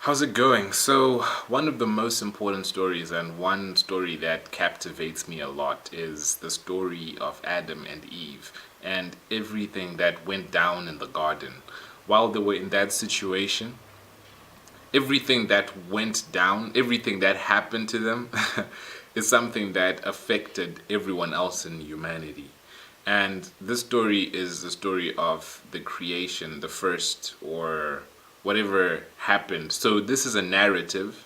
How's it going? So, one of the most important stories, and one story that captivates me a lot, is the story of Adam and Eve and everything that went down in the garden. While they were in that situation, everything that went down, everything that happened to them, is something that affected everyone else in humanity. And this story is the story of the creation, the first, or whatever happened. So, this is a narrative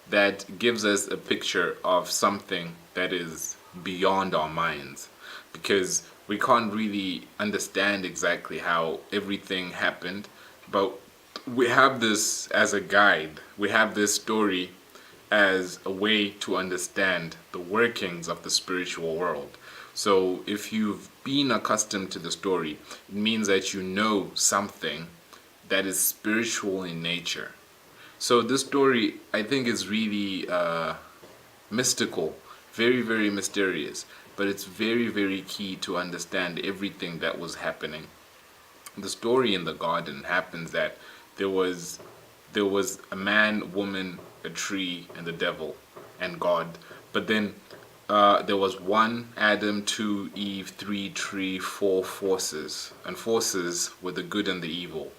that gives us a picture of something that is beyond our minds because we can't really understand exactly how everything happened, but we have this as a guide. We have this story as a way to understand the workings of the spiritual world. So, if you've been accustomed to the story, it means that you know something that is spiritual in nature. So, this story, I think, is really mystical, very, very mysterious, but it's very, very key to understand everything that was happening. The story in the garden happens that there was there was a man, woman, a tree, and the devil, and God. But then there was one Adam, two Eve, three tree, four forces, and forces were the good and the evil.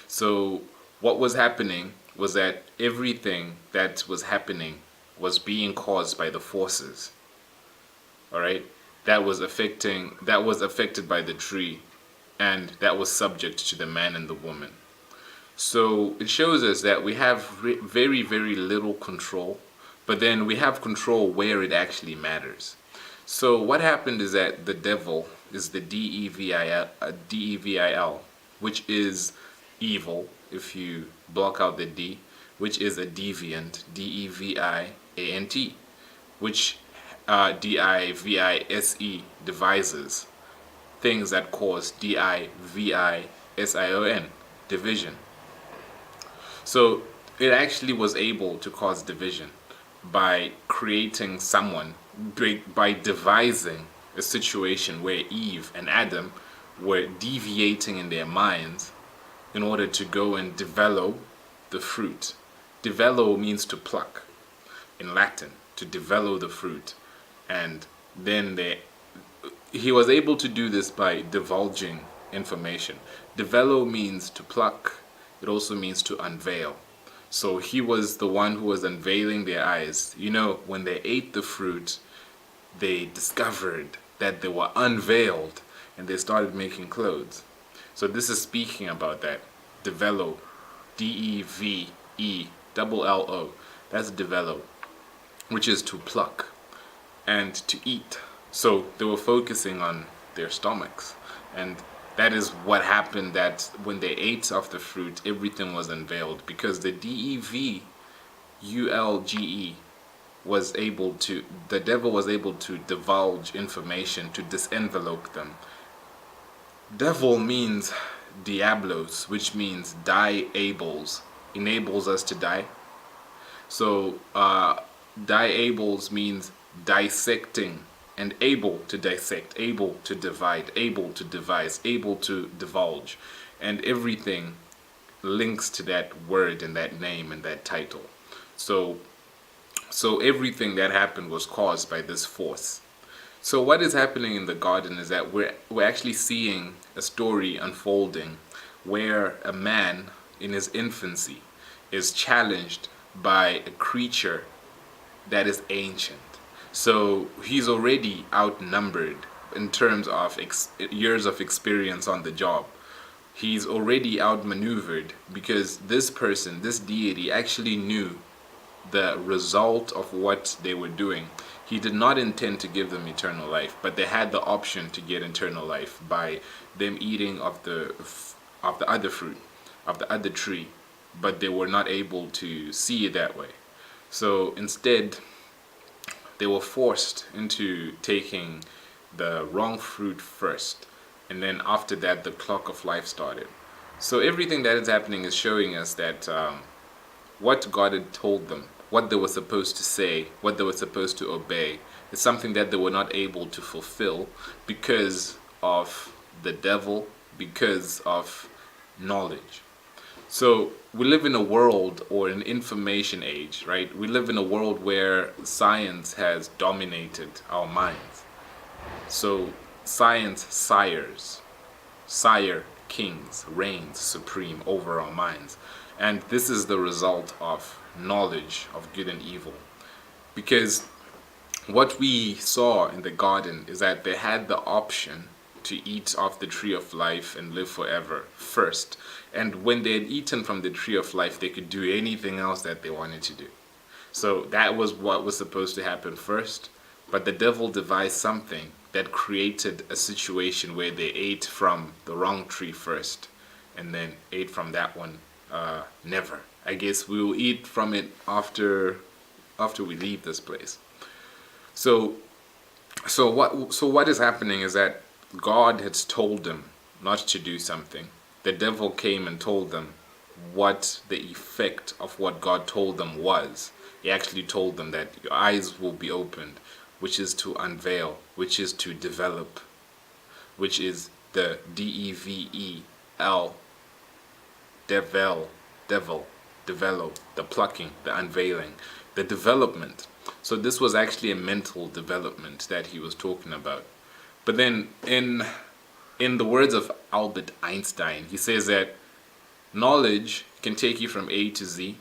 So what was happening was that everything that was happening was being caused by the forces. All right, that was affected by the tree, and that was subject to the man and the woman. So it shows us that we have very, very little control, but then we have control where it actually matters. So what happened is that the devil is the Devil, which is evil, if you block out the D, which is a deviant, Deviant, which Divise, devises, things that cause Division, division. So it actually was able to cause division by creating someone, by devising a situation where Eve and Adam were deviating in their minds in order to go and develop the fruit. Develop means to pluck in Latin, to develop the fruit. And then he was able to do this by divulging information. Develop means to pluck, it also means to unveil. So he was the one who was unveiling their eyes. You know, when they ate the fruit, they discovered that they were unveiled and they started making clothes. So this is speaking about that. Develop, Devello. That's develop, which is to pluck and to eat. So they were focusing on their stomachs. And that is what happened, that when they ate of the fruit, everything was unveiled because the Devulge the devil was able to divulge information, to disenvelope them. Devil means diablos, which means enables us to die. So diables means dissecting, and able to dissect, able to divide, able to devise, able to divulge, and everything links to that word and that name and that title. So everything that happened was caused by this force. So what is happening in the garden is that we're actually seeing a story unfolding where a man in his infancy is challenged by a creature that is ancient. So he's already outnumbered in terms of years of experience on the job. He's already outmaneuvered because this person, this deity, actually knew the result of what they were doing. He did not intend to give them eternal life, but they had the option to get eternal life by them eating of the other fruit, of the other tree, but they were not able to see it that way. So instead, they were forced into taking the wrong fruit first, and then after that, the clock of life started. So everything that is happening is showing us that what God had told them, what they were supposed to say, what they were supposed to obey, is something that they were not able to fulfill because of the devil, because of knowledge. So we live in a world or an information age, right? We live in a world where science has dominated our minds. So science sire kings, reigns supreme over our minds. And this is the result of knowledge of good and evil. Because what we saw in the garden is that they had the option to eat of the tree of life and live forever first. And when they had eaten from the tree of life, they could do anything else that they wanted to do. So that was what was supposed to happen first. But the devil devised something that created a situation where they ate from the wrong tree first and then ate from that one never. I guess we will eat from it after we leave this place. So what is happening is that God has told them not to do something. The devil came and told them what the effect of what God told them was. He actually told them that your eyes will be opened, which is to unveil, which is to develop, which is the devel, develop, the plucking, the unveiling, the development. So this was actually a mental development that he was talking about. But then in the words of Albert Einstein, he says that knowledge can take you from A to Z,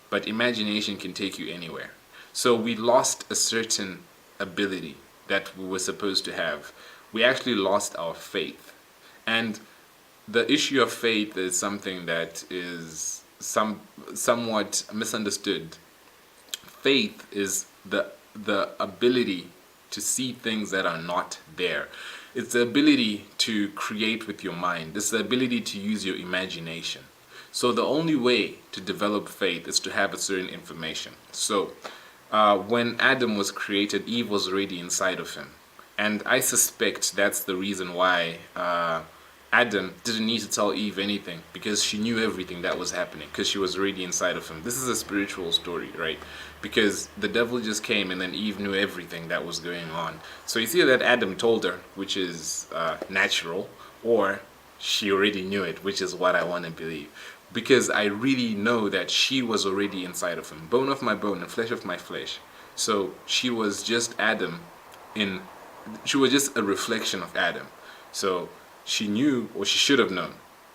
but imagination can take you anywhere. So we lost a certain ability that we were supposed to have. We actually lost our faith. And the issue of faith is something that is somewhat misunderstood. Faith is the ability to see things that are not there. It's the ability to create with your mind. It's the ability to use your imagination. So the only way to develop faith is to have a certain information. So when Adam was created, Eve was already inside of him. And I suspect that's the reason why Adam didn't need to tell Eve anything, because she knew everything that was happening, because she was already inside of him. This is a spiritual story, right? Because the devil just came and then Eve knew everything that was going on. So you see that Adam told her, which is natural, or she already knew it, which is what I want to believe. Because I really know that she was already inside of him, bone of my bone and flesh of my flesh. So she was just she was just a reflection of Adam. So she knew, or she should have known,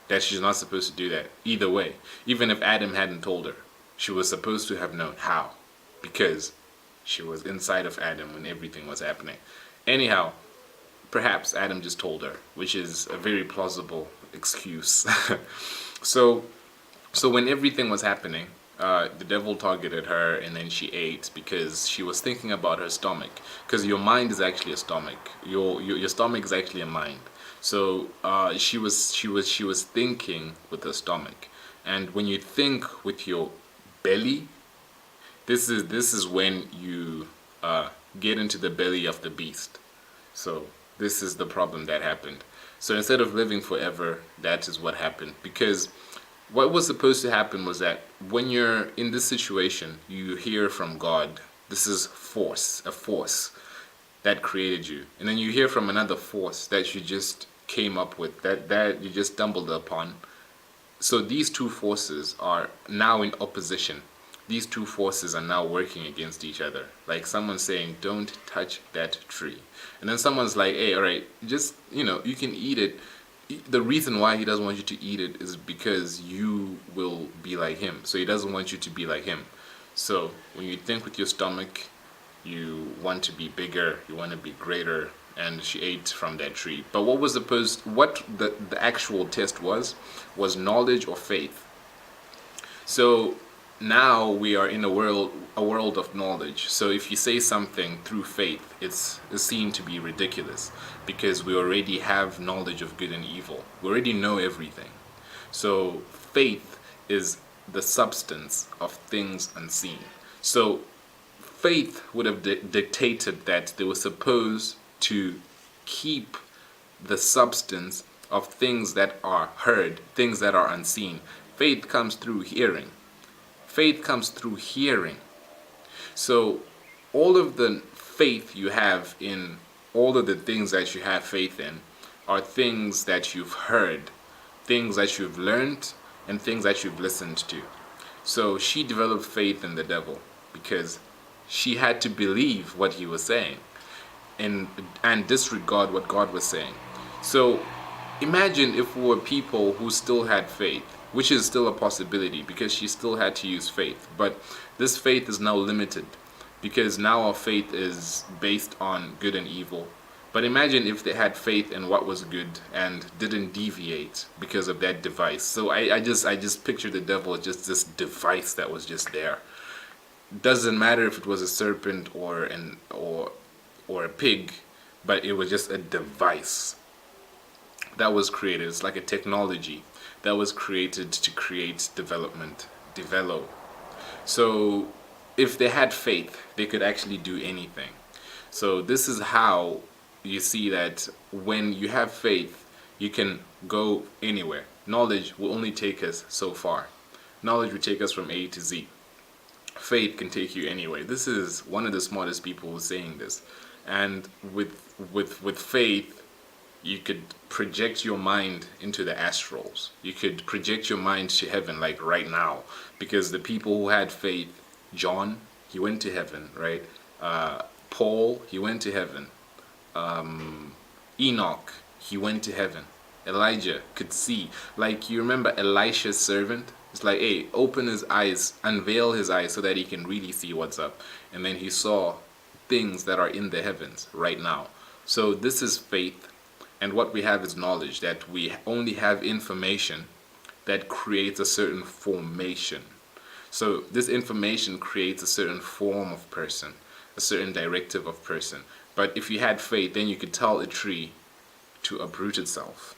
that she's not supposed to do that. Either way, even if Adam hadn't told her, she was supposed to have known. How? Because she was inside of Adam when everything was happening. Anyhow, perhaps Adam just told her, which is a very plausible excuse. So when everything was happening, the devil targeted her, and then she ate because she was thinking about her stomach. Because your mind is actually a stomach. Your stomach is actually a mind. So she was thinking with her stomach, and when you think with your belly, this is when you get into the belly of the beast. So this is the problem that happened. So instead of living forever, that is what happened. Because what was supposed to happen was that when you're in this situation, you hear from God. This is a force that created you. And then you hear from another force that you just came up with, that you just stumbled upon. So these two forces are now in opposition. These two forces are now working against each other. Like someone's saying, don't touch that tree. And then someone's like, hey, all right, just, you can eat it. The reason why he doesn't want you to eat it is because you will be like him. So he doesn't want you to be like him. So when you think with your stomach, you want to be bigger, you want to be greater, and she ate from that tree. But what the actual test was knowledge or faith. So now we are in a world of knowledge. So if you say something through faith, it's seen to be ridiculous, because we already have knowledge of good and evil. We already know everything. So faith is the substance of things unseen. So faith would have dictated that they were supposed to keep the substance of things that are heard, things that are unseen. Faith comes through hearing. Faith comes through hearing. So all of the faith you have in all of the things that you have faith in are things that you've heard, things that you've learned, and things that you've listened to. So she developed faith in the devil because she had to believe what he was saying and disregard what God was saying. So imagine if we were people who still had faith, which is still a possibility because she still had to use faith. But this faith is now limited because now our faith is based on good and evil. But imagine if they had faith in what was good and didn't deviate because of that device. So I just picture the devil as just this device that was just there. Doesn't matter if it was a serpent or a pig, but it was just a device that was created. It's like a technology that was created to create develop. So if they had faith, they could actually do anything. So this is how you see that when you have faith, you can go anywhere. Knowledge will only take us so far. Knowledge will take us from A to Z. Faith can take you anywhere. This is one of the smartest people who's saying this. And with faith, you could project your mind into the astrals. You could project your mind to heaven, like right now, because the people who had faith, John, he went to heaven, right? Paul, he went to heaven. Enoch, he went to heaven. Elijah could see. Like, you remember Elisha's servant? It's like, hey, open his eyes, unveil his eyes so that he can really see what's up. And then he saw things that are in the heavens right now. So this is faith. And what we have is knowledge, that we only have information that creates a certain formation. So this information creates a certain form of person, a certain directive of person. But if you had faith, then you could tell a tree to uproot itself.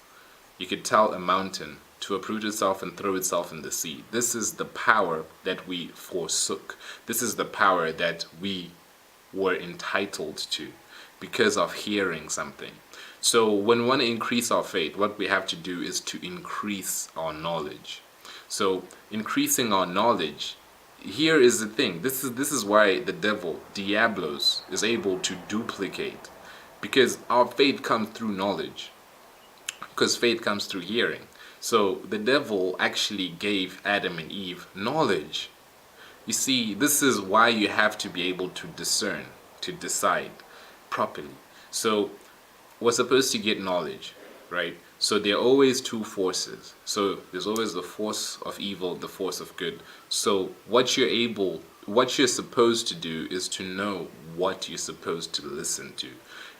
You could tell a mountain to uproot itself and throw itself in the sea. This is the power that we forsook. This is the power that we were entitled to because of hearing something. So when we want to increase our faith, what we have to do is to increase our knowledge. So increasing our knowledge, here is the thing. This is why the devil, Diablos, is able to duplicate. Because our faith comes through knowledge. Because faith comes through hearing. So the devil actually gave Adam and Eve knowledge. You see, this is why you have to be able to discern, to decide properly. So we're supposed to get knowledge, right? So there are always two forces. So there's always the force of evil, the force of good. So what you're supposed to do is to know what you're supposed to listen to.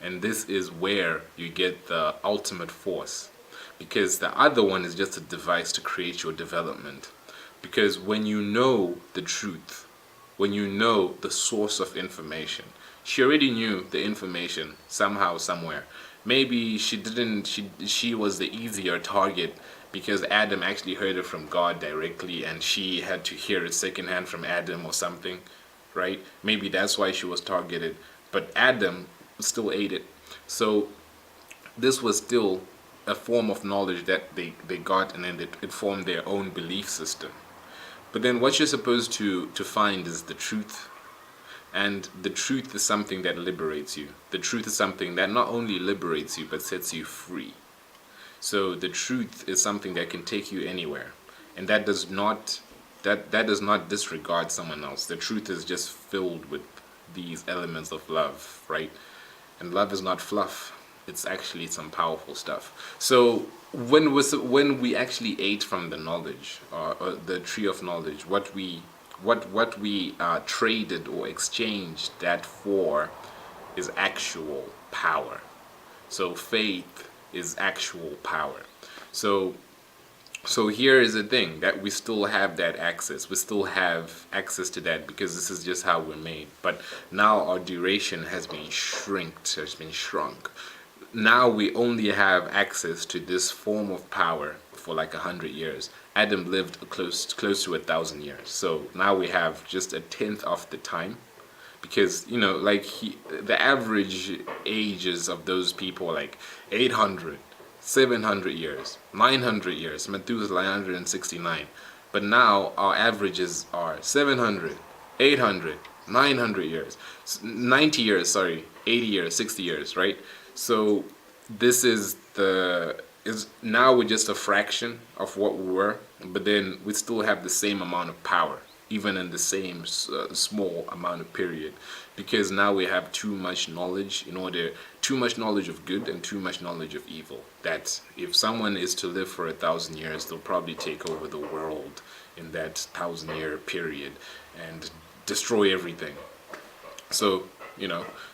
And this is where you get the ultimate force. Because the other one is just a device to create your development. Because when you know the truth, when you know the source of information, she already knew the information somehow, somewhere. Maybe she didn't, she was the easier target because Adam actually heard it from God directly and she had to hear it secondhand from Adam or something, right? Maybe that's why she was targeted. But Adam still ate it. So this was still a form of knowledge that they got, and then it formed their own belief system. But then what you're supposed to find is the truth. And the truth is something that liberates you. The truth is something that not only liberates you, but sets you free. So the truth is something that can take you anywhere. And that does not disregard someone else. The truth is just filled with these elements of love, right? And love is not fluff. It's actually some powerful stuff. So when we actually ate from the knowledge, or the tree of knowledge, what we traded or exchanged that for is actual power. So faith is actual power. So here is the thing, that we still have that access. We still have access to that because this is just how we're made. But now our duration has been shrunk. Now we only have access to this form of power for like 100 years. Adam lived close to 1,000 years. So now we have just a tenth of the time, because like the average ages of those people are like 800, 700 years, 900 years. Methuselah 169. But now our averages are 700, 800, 900 years, 90 years, 80 years, 60 years, right? So this is the is now we're just a fraction of what we were, but then we still have the same amount of power, even in the same small amount of period, because now we have too much knowledge too much knowledge of good and too much knowledge of evil. That if someone is to live for 1,000 years, they'll probably take over the world in that 1,000-year period and destroy everything. So,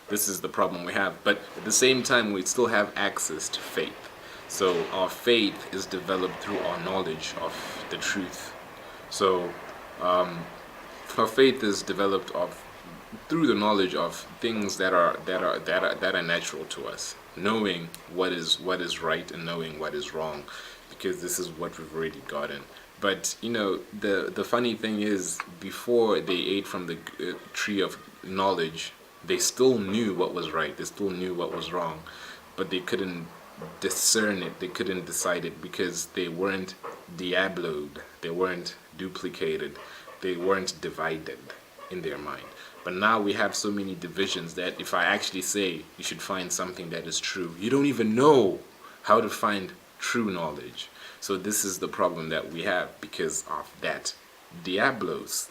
this is the problem we have. But at the same time, we still have access to faith. So our faith is developed through our knowledge of the truth. So our faith is developed through the knowledge of things that are natural to us, knowing what is right and knowing what is wrong, because this is what we've already gotten. But the funny thing is, before they ate from the tree of knowledge, they still knew what was right, they still knew what was wrong, but they couldn't discern it, they couldn't decide it, because they weren't diabloed, they weren't duplicated, they weren't divided in their mind. But now we have so many divisions that if I actually say you should find something that is true, you don't even know how to find true knowledge. So this is the problem that we have because of that Diablos.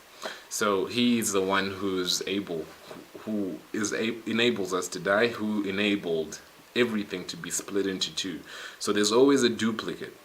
So he is the one enables us to die, who enabled everything to be split into two. So there's always a duplicate,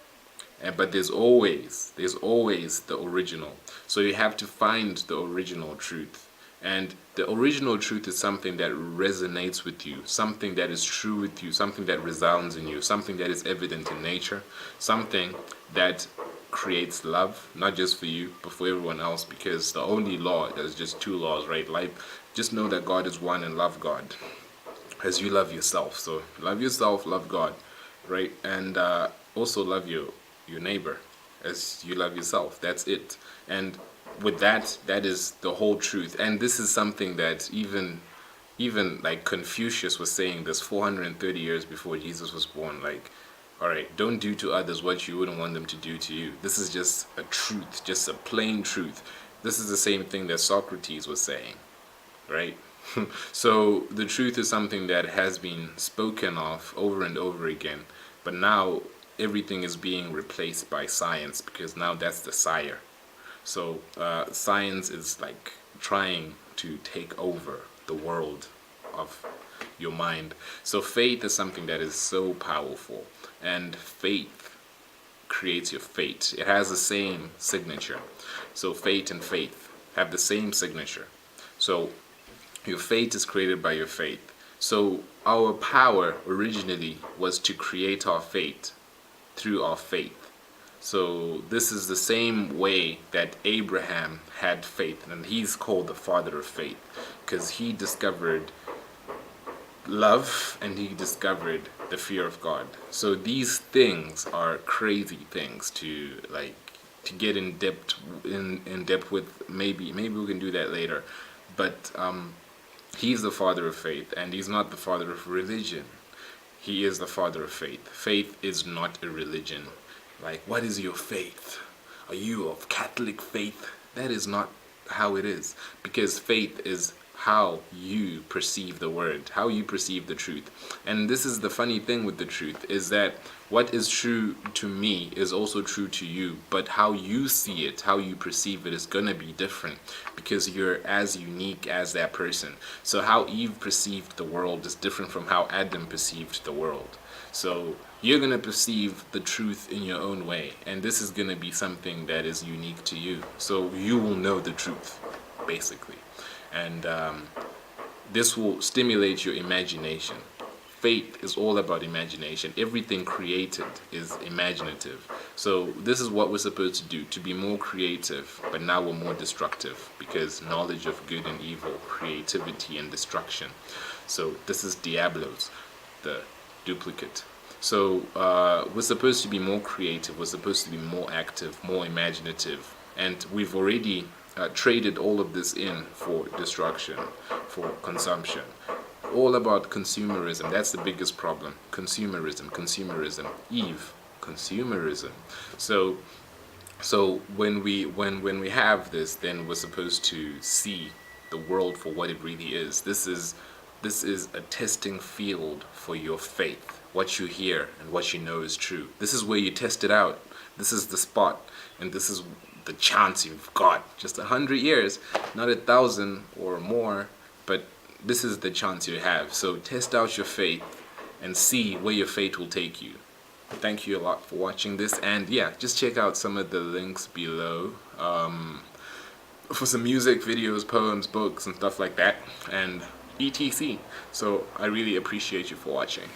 but there's always the original. So you have to find the original truth. And the original truth is something that resonates with you, something that is true with you, something that resounds in you, something that is evident in nature, something that creates love, not just for you, but for everyone else, because the only law, there's just two laws, right? Like, just know that God is one and love God as you love yourself. So love yourself, love God, right? And also love your neighbor as you love yourself. That's it. And with that is the whole truth. And this is something that even like Confucius was saying this 430 years before Jesus was born. Like, all right, don't do to others what you wouldn't want them to do to you. This is just a truth, just a plain truth. This is the same thing that Socrates was saying, right? So the truth is something that has been spoken of over and over again, but now everything is being replaced by science, because now that's the sire. So science is like trying to take over the world of your mind. So faith is something that is so powerful, and faith creates your fate. It has the same signature. So fate and faith have the same signature. So your fate is created by your faith. So our power originally was to create our fate through our faith. So this is the same way that Abraham had faith, and he's called the father of faith, because he discovered love and he discovered the fear of God. So these things are crazy things to get in depth with. Maybe we can do that later. But he's the father of faith, and he's not the father of religion. He is the father of faith. Faith is not a religion. Like, what is your faith? Are you of Catholic faith? That is not how it is. Because faith is how you perceive the word, how you perceive the truth. And this is the funny thing with the truth, is that what is true to me is also true to you, but how you see it, how you perceive it is going to be different, because you're as unique as that person. So how Eve perceived the world is different from how Adam perceived the world. So you're going to perceive the truth in your own way, and this is going to be something that is unique to you. So you will know the truth, basically. And this will stimulate your imagination. Faith is all about imagination. Everything created is imaginative. So this is what we're supposed to do, to be more creative, but now we're more destructive, because knowledge of good and evil, creativity and destruction. So this is Diablos, the duplicate. So we're supposed to be more creative, we're supposed to be more active, more imaginative, and we've already traded all of this in for destruction, for consumption. All about consumerism. That's the biggest problem. Consumerism. Eve, consumerism. So when we have this, then we're supposed to see the world for what it really is. This is a testing field for your faith. what you hear and what you know is true. This is where you test it out. This is the spot, and this is the chance you've got. Just 100 years, not 1,000 or more, but this is the chance you have. So test out your faith and see where your fate will take you. Thank you a lot for watching this, and yeah, just check out some of the links below for some music, videos, poems, books, and stuff like that, and etc. So I really appreciate you for watching.